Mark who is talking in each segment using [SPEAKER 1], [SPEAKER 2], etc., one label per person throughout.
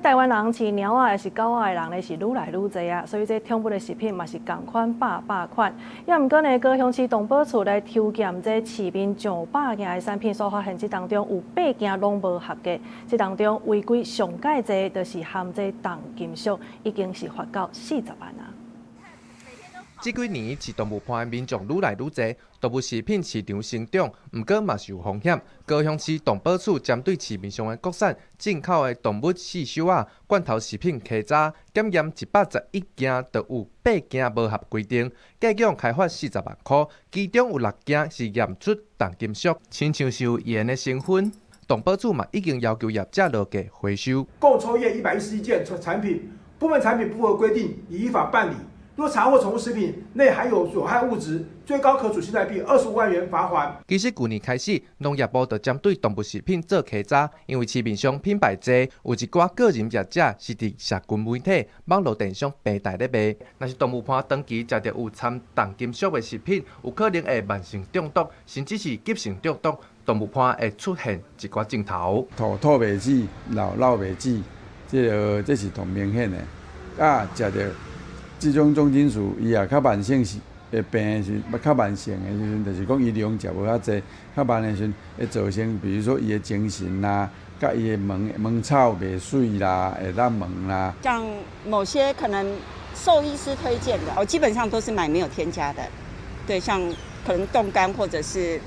[SPEAKER 1] 台湾人饲猫啊，还是狗仔的人呢是愈来愈多啊，所以这宠物的食品嘛是同款百款。也毋过呢，高雄市动保处来抽检这市面上100件的产品，所发现这当中有8件拢无合格。这当中违规上介济，就是含这重金属，已经是罚到40万啊。
[SPEAKER 2] 这几年，饲动物盘的民众愈来愈多，动物食品市场成长，不过嘛是有风险。高雄市动保处针对市面上的国产、进口的动物饲料啊、罐头食品摕查检验111件，就有8件无合规定，计共开罚40万块，其中有6件是验出重金属，亲像是有盐的成分。动保处嘛已经要求业者落价回收。
[SPEAKER 3] 共抽验111件产品，部分产品不合规定，已依法办理。 若查获宠物食品内含有有害物质，最高可处新台币25万元罚款。
[SPEAKER 2] 其实去年开始，农业部就针对动物食品做稽查，因为市面上品牌多，有一寡个人业者是伫社群媒体、网络电商平台咧卖。若是动物盘长期食到有掺重金属的食品，有可能会慢性中毒，甚至是急性中毒，动物盘会出现一寡症头。
[SPEAKER 4] 吐袂止，流袂止，这是同明显的。啊，食到。 这种重金属，伊也较慢性是会病是较慢性的时阵，就是讲伊量食无遐济，较慢的时阵会造成，比如说伊的精神啦，甲伊的门草袂水啦，会烂门啦。
[SPEAKER 5] 像某些可能兽医师推荐的，我基本上都是买没有添加的。对，像可能冻干或者是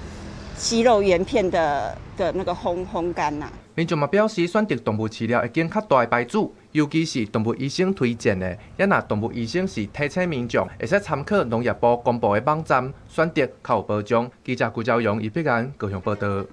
[SPEAKER 5] 鸡肉原片的那个烘干呐。
[SPEAKER 2] 民众嘛表示，选择动物饲料会经较大的牌子。 尤其是动物医生推荐的，也若动物医生是提醒民众，会使参考农业部公布的网站，选择较有保障。记者顾兆勇、叶碧安高雄报道。